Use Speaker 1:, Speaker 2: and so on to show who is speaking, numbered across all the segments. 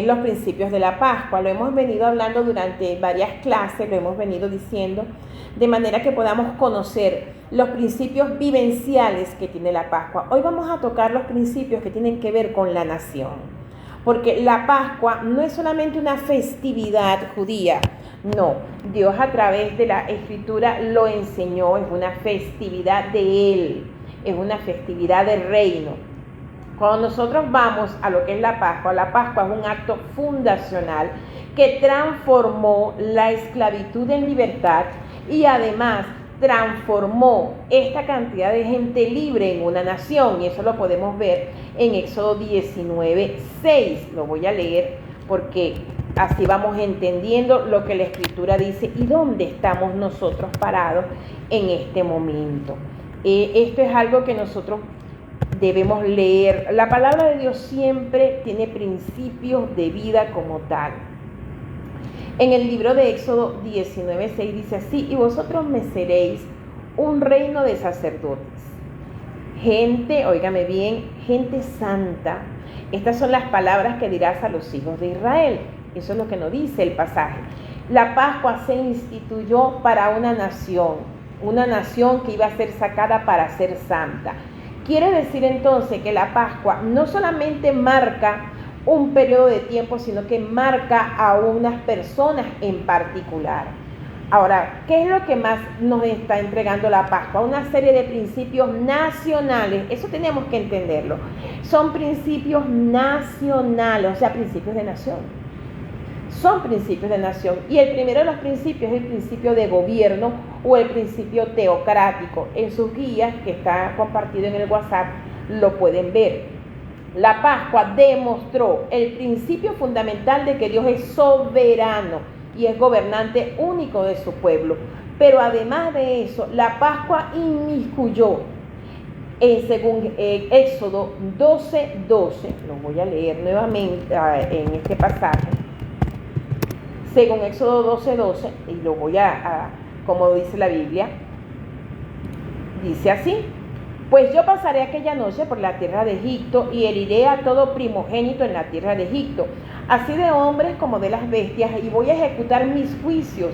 Speaker 1: los principios de la Pascua. Lo hemos venido hablando durante varias clases, lo hemos venido diciendo, de manera que podamos conocer los principios vivenciales que tiene la Pascua. Hoy vamos a tocar los principios que tienen que ver con la nación, porque la Pascua no es solamente una festividad judía, no, Dios a través de la Escritura lo enseñó, es una festividad de Él, es una festividad del reino. Cuando nosotros vamos a lo que es la Pascua es un acto fundacional que transformó la esclavitud en libertad y además transformó esta cantidad de gente libre en una nación. Y eso lo podemos ver en Éxodo 19:6. Lo voy a leer porque así vamos entendiendo lo que la Escritura dice y dónde estamos nosotros parados en este momento. Esto es algo que nosotros debemos leer. La palabra de Dios siempre tiene principios de vida como tal. En el libro de Éxodo 19:6 dice así: y vosotros me seréis un reino de sacerdotes, gente, óigame bien, gente santa. Estas son las palabras que dirás a los hijos de Israel. Eso es lo que nos dice el pasaje. La Pascua se instituyó para una nación que iba a ser sacada para ser santa. Quiere decir entonces que la Pascua no solamente marca un periodo de tiempo, sino que marca a unas personas en particular. Ahora, ¿qué es lo que más nos está entregando la Pascua? Una serie de principios nacionales, eso tenemos que entenderlo. Son principios nacionales, o sea, principios de nación. Son principios de nación. Y el primero de los principios es el principio de gobierno o el principio teocrático. En sus guías, que está compartido en el WhatsApp, lo pueden ver. La Pascua demostró el principio fundamental de que Dios es soberano y es gobernante único de su pueblo. Pero además de eso, la Pascua inmiscuyó, según Éxodo 12:12, lo voy a leer nuevamente en este pasaje. Según Éxodo 12:12, y lo voy como dice la Biblia, dice así: pues yo pasaré aquella noche por la tierra de Egipto y heriré a todo primogénito en la tierra de Egipto, así de hombres como de las bestias, y voy a ejecutar mis juicios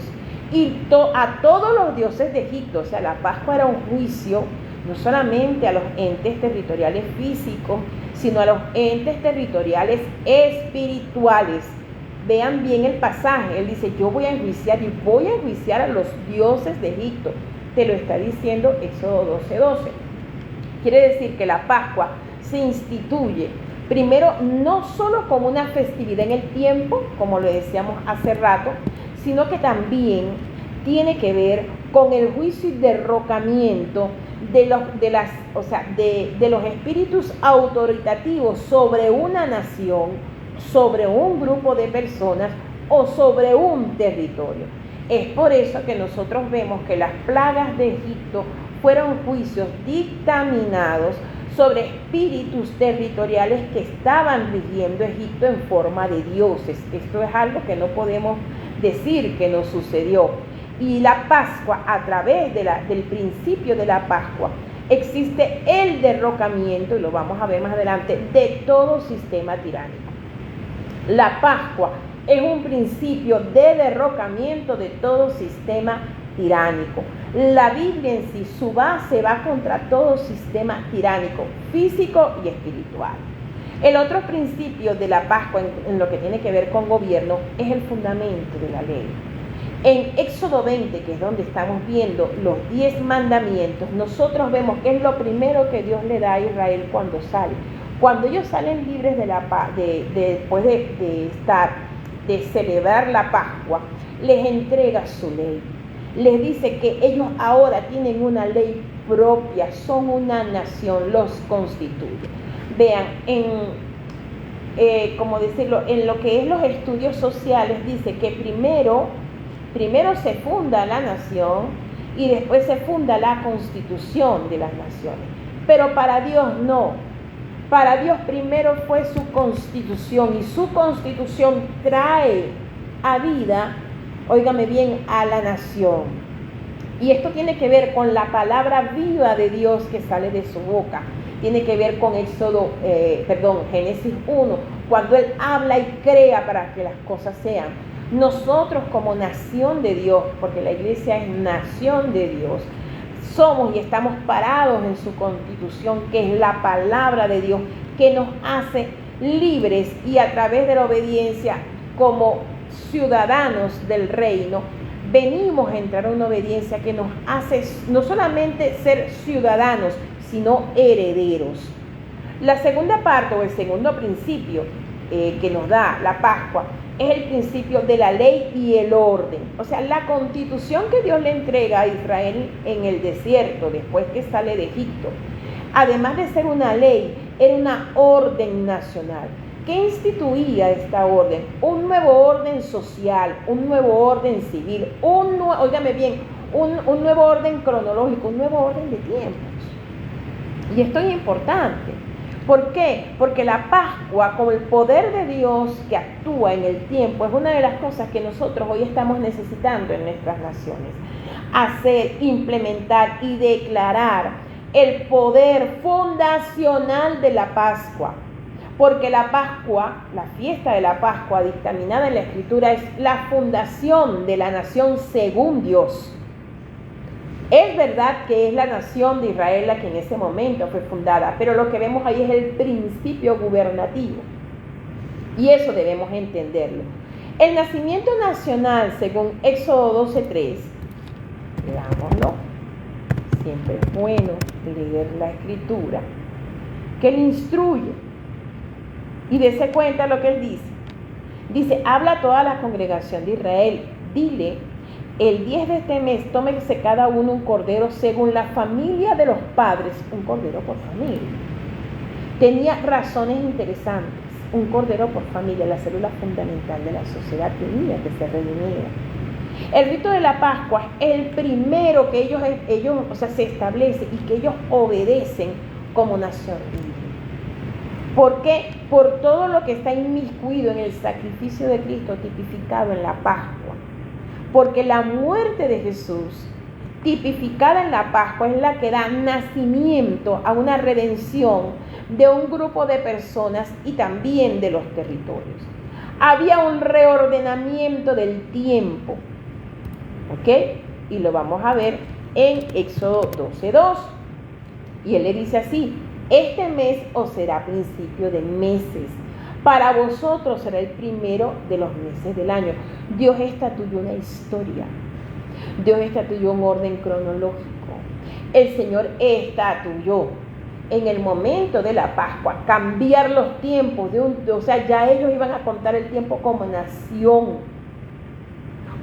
Speaker 1: a todos los dioses de Egipto. O sea, la Pascua era un juicio no solamente a los entes territoriales físicos, sino a los entes territoriales espirituales. Vean bien el pasaje, él dice: yo voy a enjuiciar a los dioses de Egipto. Te lo está diciendo Éxodo 12:12. Quiere decir que la Pascua se instituye primero no solo como una festividad en el tiempo, como lo decíamos hace rato, sino que también tiene que ver con el juicio y derrocamiento de los espíritus autoritativos sobre una nación, sobre un grupo de personas o sobre un territorio. Es por eso que nosotros vemos que las plagas de Egipto fueron juicios dictaminados sobre espíritus territoriales que estaban viviendo Egipto en forma de dioses. Esto es algo que no podemos decir que no sucedió. Y la Pascua, a través del principio de la Pascua, existe el derrocamiento, y lo vamos a ver más adelante, de todo sistema tiránico. La Pascua es un principio de derrocamiento de todo sistema tiránico. La Biblia en sí, su base va contra todo sistema tiránico, físico y espiritual. El otro principio de la Pascua en lo que tiene que ver con gobierno es el fundamento de la ley. En Éxodo 20, que es donde estamos viendo los 10 mandamientos, nosotros vemos que es lo primero que Dios le da a Israel cuando sale. Cuando ellos salen libres después de celebrar la Pascua, les entrega su ley. Les dice que ellos ahora tienen una ley propia, son una nación, los constituye. Vean, en lo que es los estudios sociales, dice que primero se funda la nación y después se funda la constitución de las naciones. Pero para Dios no. Para Dios primero fue su constitución, y su constitución trae a vida, óigame bien, a la nación. Y esto tiene que ver con la palabra viva de Dios que sale de su boca. Tiene que ver con Génesis 1, cuando Él habla y crea para que las cosas sean. Nosotros como nación de Dios, porque la iglesia es nación de Dios, somos y estamos parados en su constitución, que es la palabra de Dios, que nos hace libres y a través de la obediencia como ciudadanos del reino, venimos a entrar a una obediencia que nos hace no solamente ser ciudadanos, sino herederos. La segunda parte o el segundo principio que nos da la Pascua es el principio de la ley y el orden. O sea, la constitución que Dios le entrega a Israel en el desierto después que sale de Egipto, además de ser una ley, era una orden nacional. ¿Qué instituía esta orden? Un nuevo orden social, un nuevo orden civil, óigame bien, un nuevo orden cronológico, un nuevo orden de tiempos. Y esto es importante. ¿Por qué? Porque la Pascua, como el poder de Dios que actúa en el tiempo, es una de las cosas que nosotros hoy estamos necesitando en nuestras naciones. Hacer, implementar y declarar el poder fundacional de la Pascua. Porque la Pascua, la fiesta de la Pascua dictaminada en la Escritura, es la fundación de la nación según Dios. Es verdad que es la nación de Israel la que en ese momento fue fundada, pero lo que vemos ahí es el principio gubernativo. Y eso debemos entenderlo. El nacimiento nacional, según Éxodo 12:3, leámoslo. Siempre es bueno leer la Escritura, que Él instruye. Y dése cuenta lo que Él dice. Dice, habla a toda la congregación de Israel, dile, el 10 de este mes, tómense cada uno un cordero según la familia de los padres, un cordero por familia. Tenía razones interesantes, un cordero por familia, la célula fundamental de la sociedad tenía que ser redimida. El rito de la Pascua es el primero que ellos se establece y que ellos obedecen como nación libre. ¿Por qué? Por todo lo que está inmiscuido en el sacrificio de Cristo tipificado en la Pascua. Porque la muerte de Jesús, tipificada en la Pascua, es la que da nacimiento a una redención de un grupo de personas y también de los territorios. Había un reordenamiento del tiempo, ¿ok? Y lo vamos a ver en Éxodo 12:2. Y Él le dice así, este mes os será principio de meses. Para vosotros será el primero de los meses del año. Dios estatuyó una historia. Dios estatuyó un orden cronológico. El Señor estatuyó en el momento de la Pascua cambiar los tiempos. O sea, ya ellos iban a contar el tiempo como nación,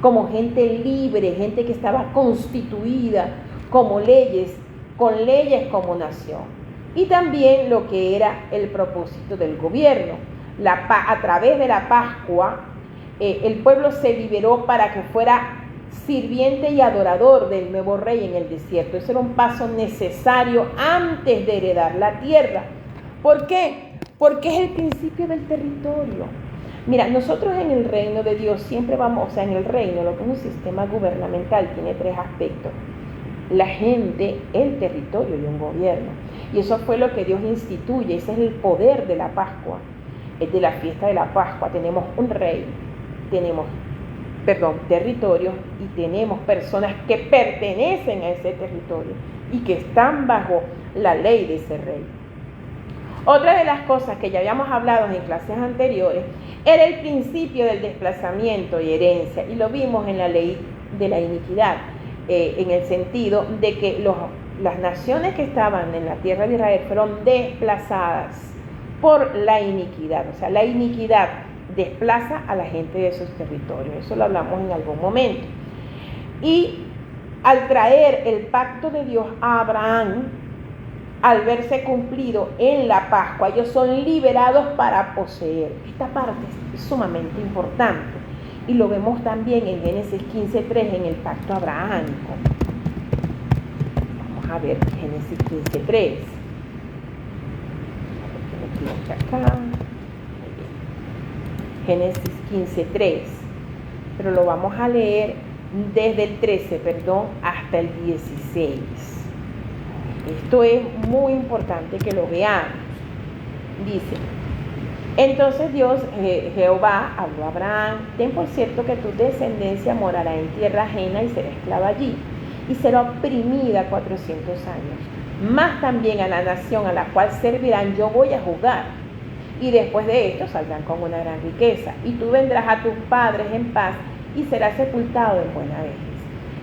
Speaker 1: como gente libre, gente que estaba constituida como leyes, con leyes como nación. Y también lo que era el propósito del gobierno. A través de la Pascua, el pueblo se liberó para que fuera sirviente y adorador del nuevo rey en el desierto. Ese era un paso necesario antes de heredar la tierra. ¿Por qué? Porque es el principio del territorio. Mira, nosotros en el reino de Dios siempre vamos, en el reino, lo que es un sistema gubernamental, tiene tres aspectos. La gente, el territorio y un gobierno. Y eso fue lo que Dios instituye, ese es el poder de la Pascua. De la fiesta de la Pascua tenemos un rey, tenemos, territorios y tenemos personas que pertenecen a ese territorio y que están bajo la ley de ese rey. Otra de las cosas que ya habíamos hablado en clases anteriores era el principio del desplazamiento y herencia, y lo vimos en la ley de la iniquidad, en el sentido de que las naciones que estaban en la tierra de Israel fueron desplazadas por la iniquidad. O sea, la iniquidad desplaza a la gente de esos territorios. Eso lo hablamos en algún momento. Y al traer el pacto de Dios a Abraham, al verse cumplido en la Pascua, ellos son liberados para poseer. Esta parte es sumamente importante. Y lo vemos también en Génesis 15:3, en el pacto abrahámico. Vamos a ver Génesis 15:3. Acá. Génesis 15:3, pero lo vamos a leer desde el 13, hasta el 16. Esto es muy importante que lo veamos. Dice, Entonces Dios, Jehová, habló a Abraham: ten por cierto que tu descendencia morará en tierra ajena y será esclava allí, y será oprimida 400 años. Más también a la nación a la cual servirán yo voy a juzgar, y después de esto saldrán con una gran riqueza, y tú vendrás a tus padres en paz y serás sepultado en buena vejez.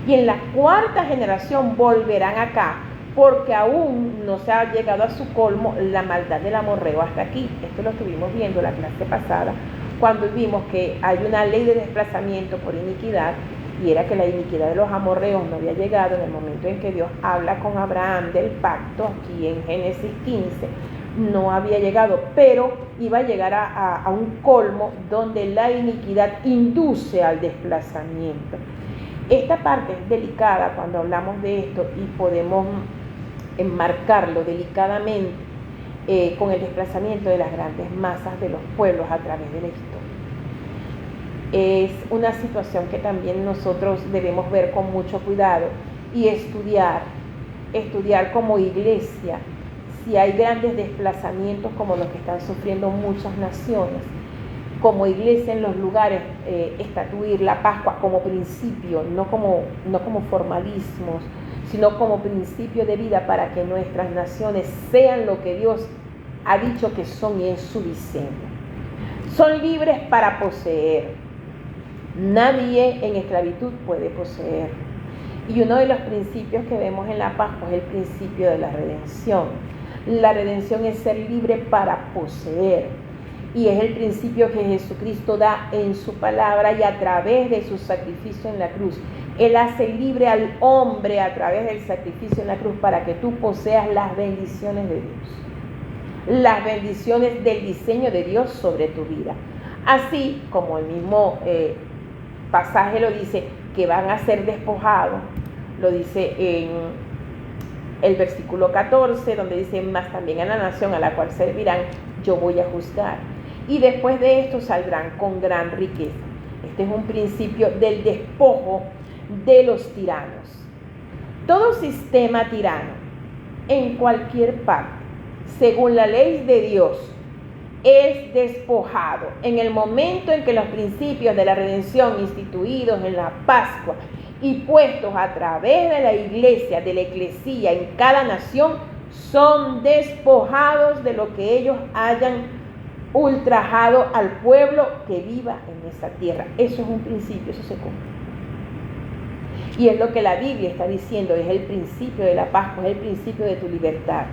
Speaker 1: Y en la cuarta generación volverán acá, porque aún no se ha llegado a su colmo la maldad del amorreo hasta aquí. Esto lo estuvimos viendo la clase pasada, cuando vimos que hay una ley de desplazamiento por iniquidad, y era que la iniquidad de los amorreos no había llegado en el momento en que Dios habla con Abraham del pacto, aquí en Génesis 15, no había llegado, pero iba a llegar a un colmo donde la iniquidad induce al desplazamiento. Esta parte es delicada cuando hablamos de esto y podemos enmarcarlo delicadamente con el desplazamiento de las grandes masas de los pueblos a través de la historia. Es una situación que también nosotros debemos ver con mucho cuidado y estudiar como iglesia si hay grandes desplazamientos como los que están sufriendo muchas naciones. Como iglesia en los lugares, estatuir la Pascua como principio, no como formalismos, sino como principio de vida para que nuestras naciones sean lo que Dios ha dicho que son y es su diseño. Son libres para poseer. Nadie en esclavitud puede poseer. Y uno de los principios que vemos en la Pascua es el principio de la redención. La redención es ser libre para poseer. Y es el principio que Jesucristo da en su palabra y a través de su sacrificio en la cruz. Él hace libre al hombre a través del sacrificio en la cruz para que tú poseas las bendiciones de Dios. Las bendiciones del diseño de Dios sobre tu vida. Así como el mismo pasaje lo dice, que van a ser despojados. Lo dice en el versículo 14, donde dice: más también a la nación a la cual servirán yo voy a juzgar. Y después de esto saldrán con gran riqueza. Este es un principio del despojo de los tiranos. Todo sistema tirano, en cualquier parte, según la ley de Dios, es despojado en el momento en que los principios de la redención instituidos en la Pascua y puestos a través de la iglesia, de la eclesía en cada nación, son despojados de lo que ellos hayan ultrajado al pueblo que viva en esa tierra. Eso es un principio, eso se cumple. Y es lo que la Biblia está diciendo, es el principio de la Pascua, es el principio de tu libertad,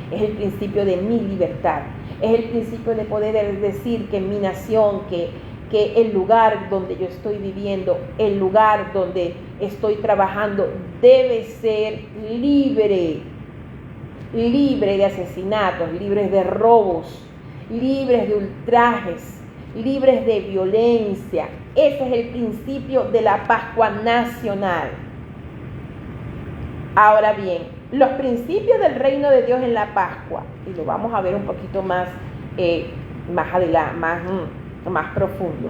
Speaker 1: es el principio de mi libertad, es el principio de poder decir que mi nación, que el lugar donde yo estoy viviendo, el lugar donde estoy trabajando, debe ser libre de asesinatos, libres de robos, libres de ultrajes, libres de violencia. Ese es el principio de la Pascua nacional. Ahora bien, los principios del reino de Dios en la Pascua, y lo vamos a ver un poquito más adelante, más profundo.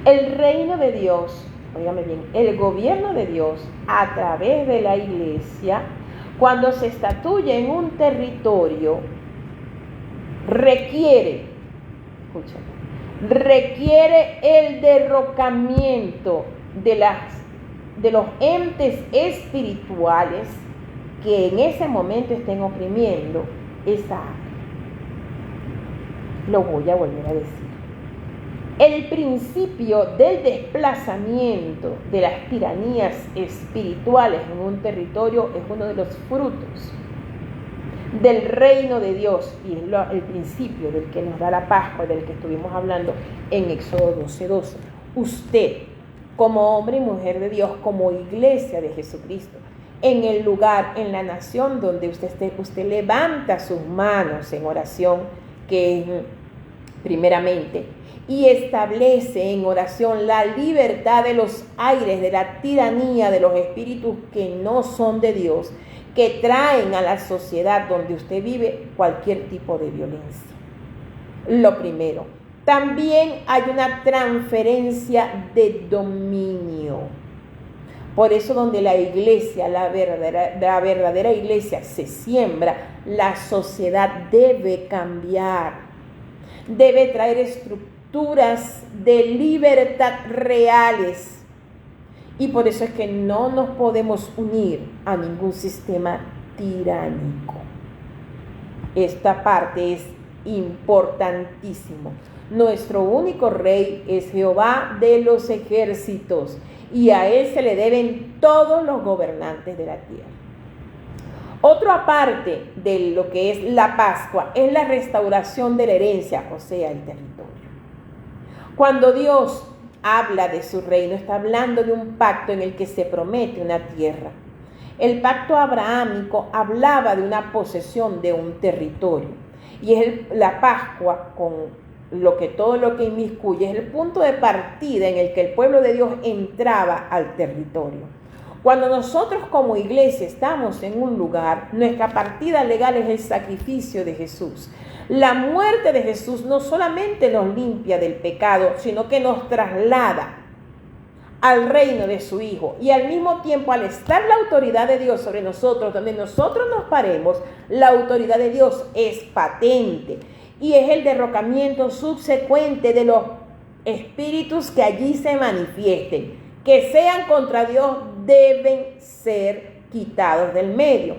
Speaker 1: El reino de Dios, óigame bien, el gobierno de Dios a través de la iglesia, cuando se estatuye en un territorio, requiere el derrocamiento de los entes espirituales que en ese momento estén oprimiendo esa área. Lo voy a volver a decir. El principio del desplazamiento de las tiranías espirituales en un territorio es uno de los frutos del reino de Dios y es el principio del que nos da la Pascua, del que estuvimos hablando en Éxodo 12:12. Usted, como hombre y mujer de Dios, como iglesia de Jesucristo, en el lugar, en la nación donde usted esté, usted levanta sus manos en oración, que es primeramente, y establece en oración la libertad de los aires, de la tiranía de los espíritus que no son de Dios, que traen a la sociedad donde usted vive cualquier tipo de violencia. Lo primero. También hay una transferencia de dominio. Por eso donde la iglesia, la verdadera iglesia se siembra, la sociedad debe cambiar. debe traer estructuras de libertad reales. Y por eso es que no nos podemos unir a ningún sistema tiránico. Esta parte es importantísimo. Nuestro único rey es Jehová de los ejércitos, y a él se le deben todos los gobernantes de la tierra. Otro aparte de lo que es la Pascua es la restauración de la herencia, o sea, el territorio. Cuando Dios habla de su reino, está hablando de un pacto en el que se promete una tierra. El pacto abrahámico hablaba de una posesión de un territorio, y es la Pascua, con todo lo que inmiscuye, es el punto de partida en el que el pueblo de Dios entraba al territorio. Cuando nosotros como iglesia estamos en un lugar, nuestra partida legal es el sacrificio de Jesús. La muerte de Jesús no solamente nos limpia del pecado, sino que nos traslada al reino de su Hijo. Y al mismo tiempo, al estar la autoridad de Dios sobre nosotros, donde nosotros nos paremos, la autoridad de Dios es patente. Y es el derrocamiento subsecuente de los espíritus que allí se manifiesten, que sean contra Dios, deben ser quitados del medio.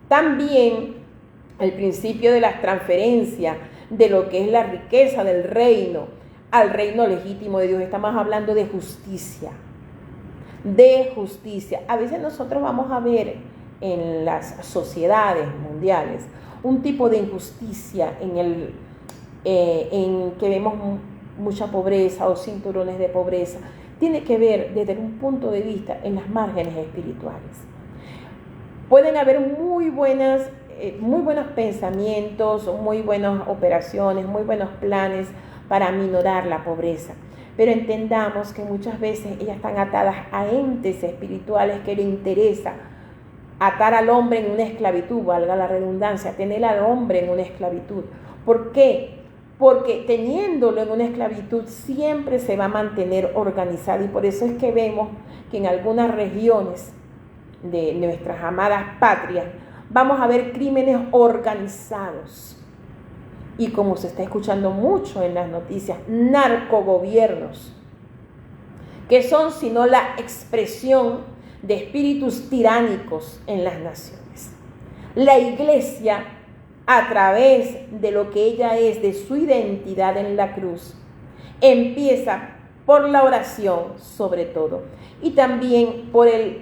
Speaker 1: También el principio de la transferencia de lo que es la riqueza del reino al reino legítimo de Dios. Estamos hablando de justicia. De justicia. A veces nosotros vamos a ver en las sociedades mundiales un tipo de injusticia en que vemos mucha pobreza o cinturones de pobreza. Tiene que ver desde un punto de vista en las márgenes espirituales. Pueden haber muy buenos pensamientos, muy buenas operaciones, muy buenos planes para aminorar la pobreza, pero entendamos que muchas veces ellas están atadas a entes espirituales que le interesa atar al hombre en una esclavitud, valga la redundancia, tener al hombre en una esclavitud. ¿Por qué? Porque teniéndolo en una esclavitud siempre se va a mantener organizado, y por eso es que vemos que en algunas regiones de nuestras amadas patrias vamos a ver crímenes organizados, y como se está escuchando mucho en las noticias, narcogobiernos, que son sino la expresión de espíritus tiránicos en las naciones. La iglesia, a través de lo que ella es, de su identidad en la cruz, empieza por la oración sobre todo, y también por el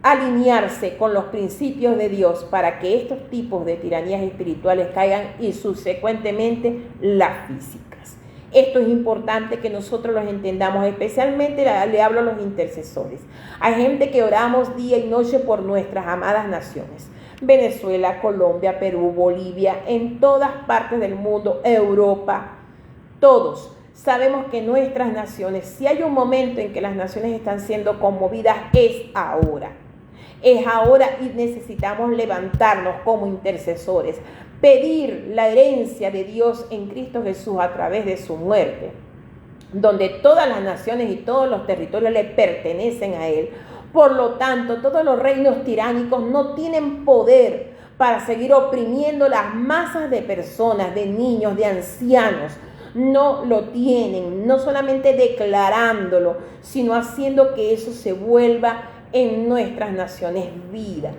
Speaker 1: alinearse con los principios de Dios para que estos tipos de tiranías espirituales caigan, y subsecuentemente las físicas. Esto es importante que nosotros los entendamos, especialmente le hablo a los intercesores. Hay gente que oramos día y noche por nuestras amadas naciones. Venezuela, Colombia, Perú, Bolivia, en todas partes del mundo, Europa, todos. Sabemos que nuestras naciones, si hay un momento en que las naciones están siendo conmovidas, es ahora. Es ahora, y necesitamos levantarnos como intercesores, pedir la herencia de Dios en Cristo Jesús a través de su muerte, donde todas las naciones y todos los territorios le pertenecen a Él. Por lo tanto, todos los reinos tiránicos no tienen poder para seguir oprimiendo las masas de personas, de niños, de ancianos. No lo tienen, no solamente declarándolo, sino haciendo que eso se vuelva en nuestras naciones vida.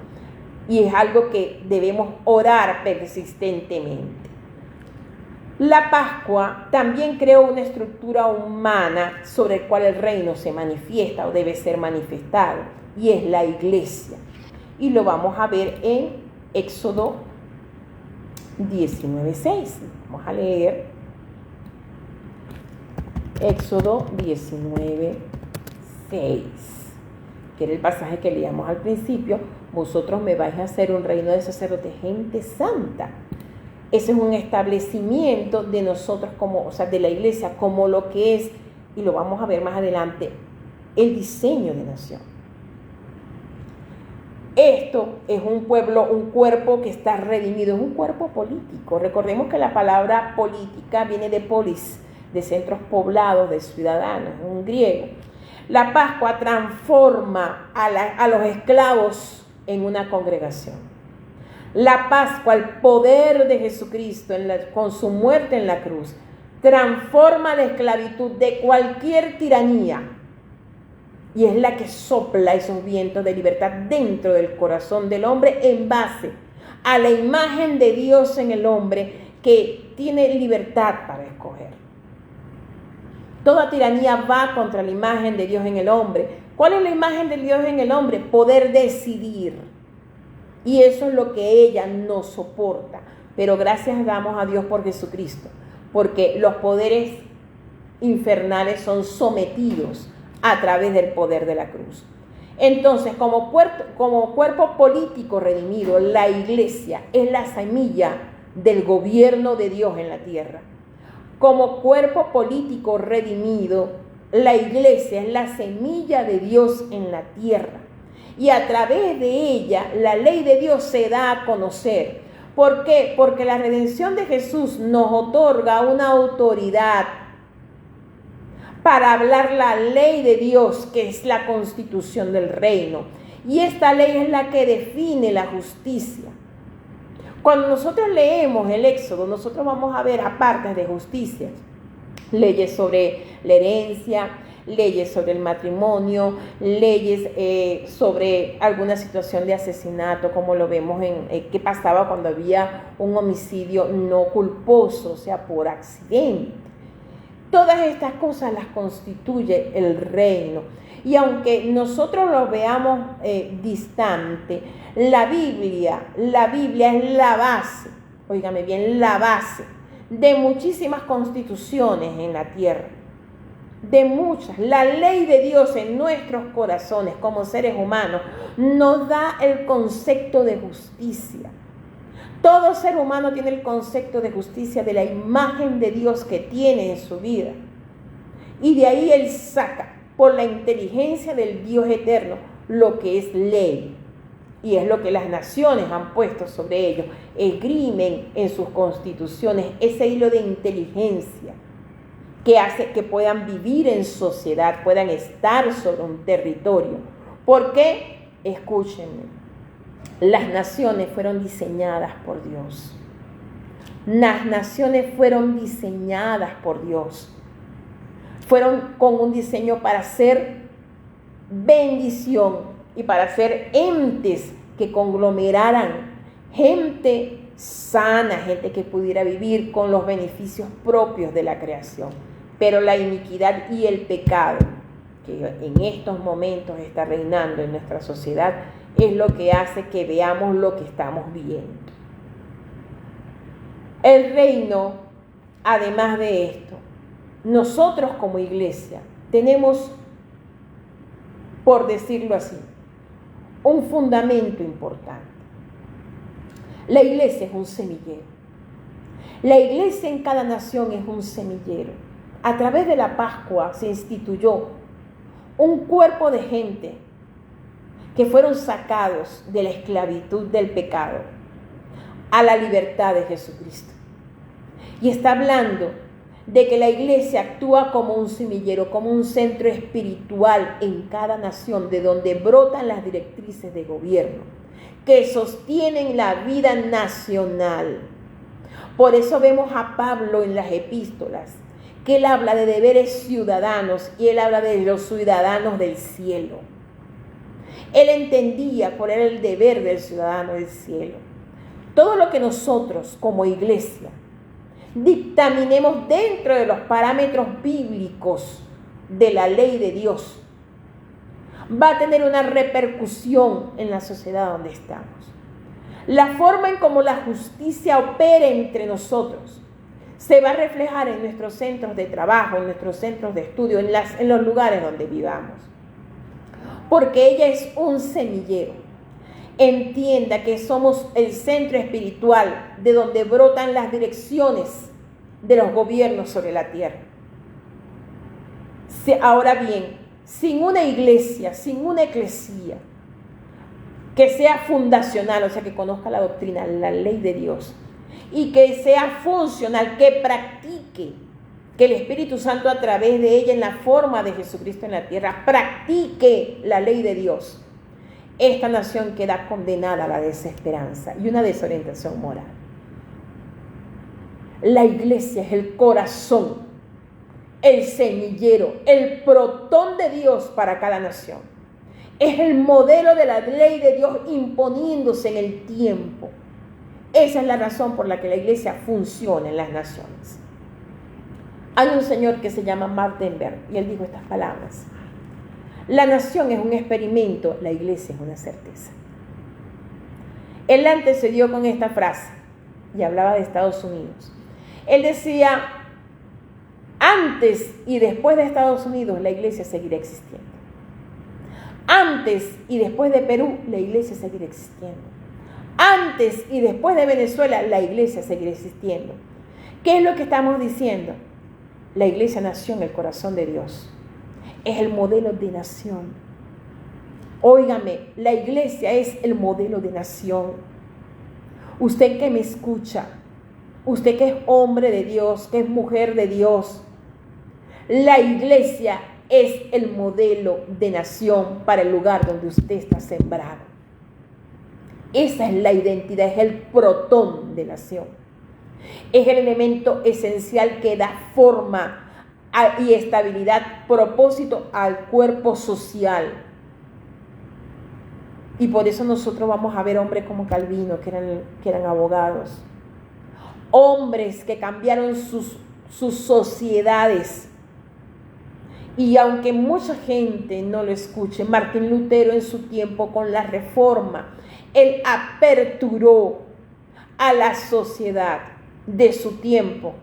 Speaker 1: Y es algo que debemos orar persistentemente. La Pascua también creó una estructura humana sobre la cual el reino se manifiesta o debe ser manifestado, y es la iglesia. Y lo vamos a ver en Éxodo 19:6. Vamos a leer Éxodo 19:6, que era el pasaje que leíamos al principio. Vosotros me vais a hacer un reino de sacerdotes, gente santa. Ese es un establecimiento de nosotros de la iglesia, como lo que es, y lo vamos a ver más adelante, el diseño de nación. Esto es un pueblo, un cuerpo que está redimido, es un cuerpo político. Recordemos que la palabra política viene de polis, de centros poblados, de ciudadanos, en griego. La Pascua transforma a los esclavos en una congregación. La Pascua, el poder de Jesucristo con su muerte en la cruz, transforma la esclavitud de cualquier tiranía y es la que sopla esos vientos de libertad dentro del corazón del hombre en base a la imagen de Dios en el hombre que tiene libertad para escoger. Toda tiranía va contra la imagen de Dios en el hombre. ¿Cuál es la imagen de Dios en el hombre? Poder decidir. Y eso es lo que ella no soporta. Pero gracias damos a Dios por Jesucristo, porque los poderes infernales son sometidos a través del poder de la cruz. Entonces, como cuerpo político redimido, la iglesia es la semilla del gobierno de Dios en la tierra. Como cuerpo político redimido, la iglesia es la semilla de Dios en la tierra. Y a través de ella, la ley de Dios se da a conocer. ¿Por qué? Porque la redención de Jesús nos otorga una autoridad para hablar la ley de Dios, que es la constitución del reino. Y esta ley es la que define la justicia. Cuando nosotros leemos el Éxodo, nosotros vamos a ver aparte de justicia, leyes sobre la herencia, leyes sobre el matrimonio, leyes sobre alguna situación de asesinato, como lo vemos en qué pasaba cuando había un homicidio no culposo, o sea, por accidente. Todas estas cosas las constituye el reino. Y aunque nosotros lo veamos distante, la Biblia es la base, óigame bien, la base de muchísimas constituciones en la tierra. De muchas. La ley de Dios en nuestros corazones como seres humanos nos da el concepto de justicia. Todo ser humano tiene el concepto de justicia de la imagen de Dios que tiene en su vida. Y de ahí él saca por la inteligencia del Dios eterno lo que es ley. Y es lo que las naciones han puesto sobre ellos. Esgrimen en sus constituciones ese hilo de inteligencia que hace que puedan vivir en sociedad, puedan estar sobre un territorio. ¿Por qué? Escúchenme, las naciones fueron diseñadas por Dios. Las naciones fueron diseñadas por Dios. Fueron con un diseño para ser bendición y para ser entes que conglomeraran gente sana, gente que pudiera vivir con los beneficios propios de la creación. Pero la iniquidad y el pecado que en estos momentos está reinando en nuestra sociedad es lo que hace que veamos lo que estamos viendo. El reino, además de esto, nosotros como iglesia tenemos, por decirlo así, un fundamento importante. La iglesia es un semillero. La iglesia en cada nación es un semillero. A través de la Pascua se instituyó un cuerpo de gente que fueron sacados de la esclavitud del pecado a la libertad de Jesucristo. Y está hablando de que la iglesia actúa como un semillero, como un centro espiritual en cada nación, de donde brotan las directrices de gobierno que sostienen la vida nacional. Por eso vemos a Pablo en las epístolas, que él habla de deberes ciudadanos y él habla de los ciudadanos del cielo. Él entendía cuál era el deber del ciudadano del cielo. Todo lo que nosotros como iglesia dictaminemos dentro de los parámetros bíblicos de la ley de Dios va a tener una repercusión en la sociedad donde estamos. La forma en cómo la justicia opera entre nosotros se va a reflejar en nuestros centros de trabajo, en nuestros centros de estudio, en los lugares donde vivamos. Porque ella es un semillero. Entienda que somos el centro espiritual de donde brotan las direcciones de los gobiernos sobre la tierra. Ahora bien, sin una iglesia, sin una eclesía que sea fundacional, o sea, que conozca la doctrina, la ley de Dios, y que sea funcional, que practique, que el Espíritu Santo a través de ella en la forma de Jesucristo en la tierra, practique la ley de Dios, esta nación queda condenada a la desesperanza y una desorientación moral. La iglesia es el corazón, el semillero, el protón de Dios para cada nación. Es el modelo de la ley de Dios imponiéndose en el tiempo. Esa es la razón por la que la iglesia funciona en las naciones. Hay un señor que se llama Martin Berg y él dijo estas palabras: la nación es un experimento, la iglesia es una certeza. Él la antecedió con esta frase y hablaba de Estados Unidos. Él decía: antes y después de Estados Unidos la iglesia seguirá existiendo. Antes y después de Perú la iglesia seguirá existiendo. Antes y después de Venezuela la iglesia seguirá existiendo. ¿Qué es lo que estamos diciendo? La iglesia nació en el corazón de Dios. Es el modelo de nación. Óigame, la iglesia es el modelo de nación. Usted que me escucha, usted que es hombre de Dios, que es mujer de Dios, la iglesia es el modelo de nación para el lugar donde usted está sembrado. Esa es la identidad, es el protón de nación. Es el elemento esencial que da forma y estabilidad, propósito al cuerpo social. Y por eso nosotros vamos a ver hombres como Calvino, que eran abogados. Hombres que cambiaron sus sociedades. Y aunque mucha gente no lo escuche, Martín Lutero en su tiempo con la Reforma, él aperturó a la sociedad de su tiempo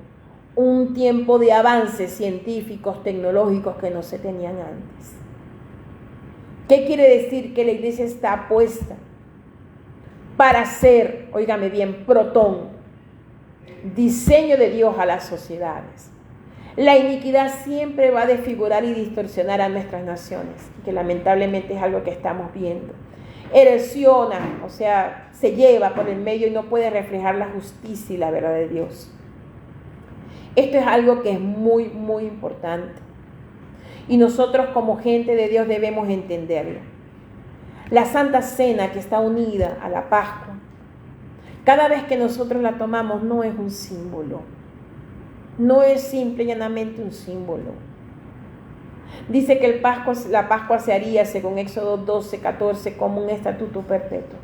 Speaker 1: un tiempo de avances científicos, tecnológicos que no se tenían antes. ¿Qué quiere decir? Que la iglesia está puesta para ser, óigame bien, protón, diseño de Dios a las sociedades. La iniquidad siempre va a desfigurar y distorsionar a nuestras naciones, que lamentablemente es algo que estamos viendo. Erosiona, o sea, se lleva por el medio y no puede reflejar la justicia y la verdad de Dios. Esto es algo que es muy, muy importante. Y nosotros como gente de Dios debemos entenderlo. La Santa Cena, que está unida a la Pascua, cada vez que nosotros la tomamos no es un símbolo. No es simple y llanamente un símbolo. Dice que la Pascua se haría, según Éxodo 12, 14, como un estatuto perpetuo.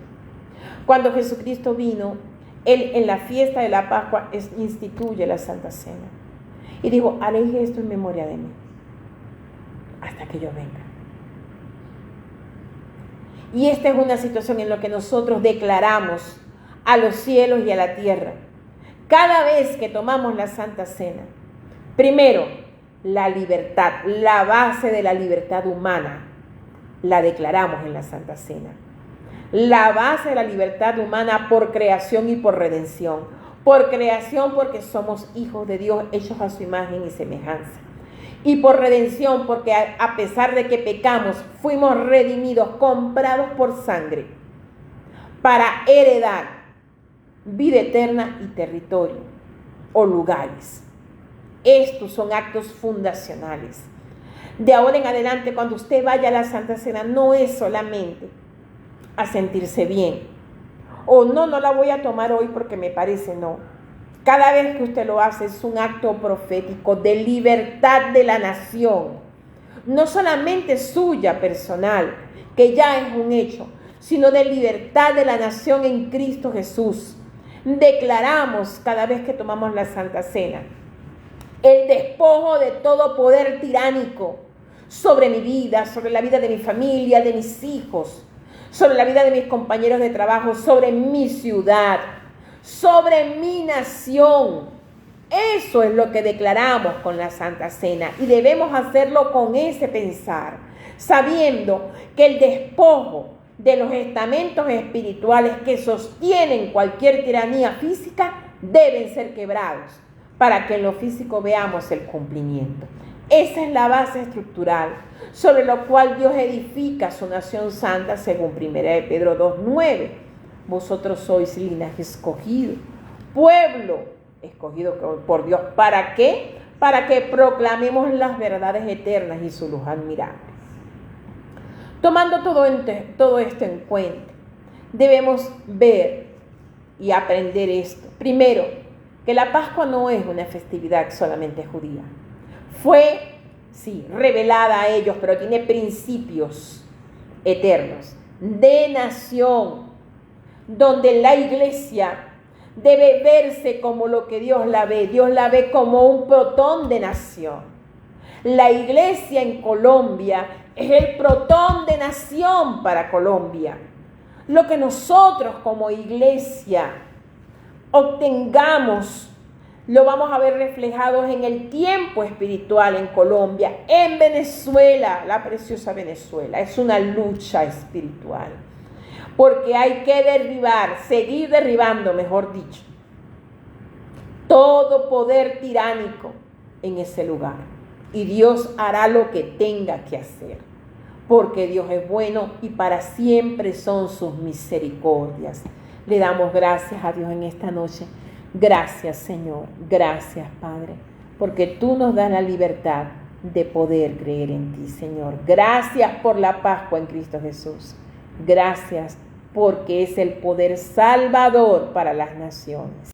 Speaker 1: Cuando Jesucristo vino, Él en la fiesta de la Pascua instituye la Santa Cena. Y dijo: haréis esto en memoria de mí, hasta que yo venga. Y esta es una situación en la que nosotros declaramos a los cielos y a la tierra. Cada vez que tomamos la Santa Cena, primero, la libertad, la base de la libertad humana, la declaramos en la Santa Cena. La base de la libertad humana por creación y por redención. Por creación porque somos hijos de Dios, hechos a su imagen y semejanza. Y por redención porque a pesar de que pecamos, fuimos redimidos, comprados por sangre, para heredar vida eterna y territorio o lugares. Estos son actos fundacionales. De ahora en adelante, cuando usted vaya a la Santa Cena, no es solamente a sentirse bien. O no la voy a tomar hoy porque me parece, no. Cada vez que usted lo hace es un acto profético de libertad de la nación. No solamente suya personal, que ya es un hecho, sino de libertad de la nación en Cristo Jesús. Declaramos cada vez que tomamos la Santa Cena el despojo de todo poder tiránico sobre mi vida, sobre la vida de mi familia, de mis hijos, sobre la vida de mis compañeros de trabajo, sobre mi ciudad, sobre mi nación. Eso es lo que declaramos con la Santa Cena y debemos hacerlo con ese pensar, sabiendo que el despojo de los estamentos espirituales que sostienen cualquier tiranía física deben ser quebrados para que en lo físico veamos el cumplimiento. Esa es la base estructural sobre lo cual Dios edifica su nación santa, según 1 Pedro 2:9. Vosotros sois linaje escogido, pueblo escogido por Dios. ¿Para qué? Para que proclamemos las verdades eternas y su luz admirable. Tomando todo esto en cuenta, debemos ver y aprender esto. Primero, que la Pascua no es una festividad solamente judía. Fue, sí, revelada a ellos, pero tiene principios eternos de nación, donde la iglesia debe verse como lo que Dios la ve. Dios la ve como un protón de nación. La iglesia en Colombia es el protón de nación para Colombia. Lo que nosotros como iglesia obtengamos, lo vamos a ver reflejados en el tiempo espiritual en Colombia, en Venezuela, la preciosa Venezuela. Es una lucha espiritual, porque hay que derribar, seguir derribando, mejor dicho, todo poder tiránico en ese lugar. Y Dios hará lo que tenga que hacer, porque Dios es bueno y para siempre son sus misericordias. Le damos gracias a Dios en esta noche. Gracias, Señor. Gracias, Padre, porque tú nos das la libertad de poder creer en ti, Señor. Gracias por la Pascua en Cristo Jesús. Gracias porque es el poder salvador para las naciones.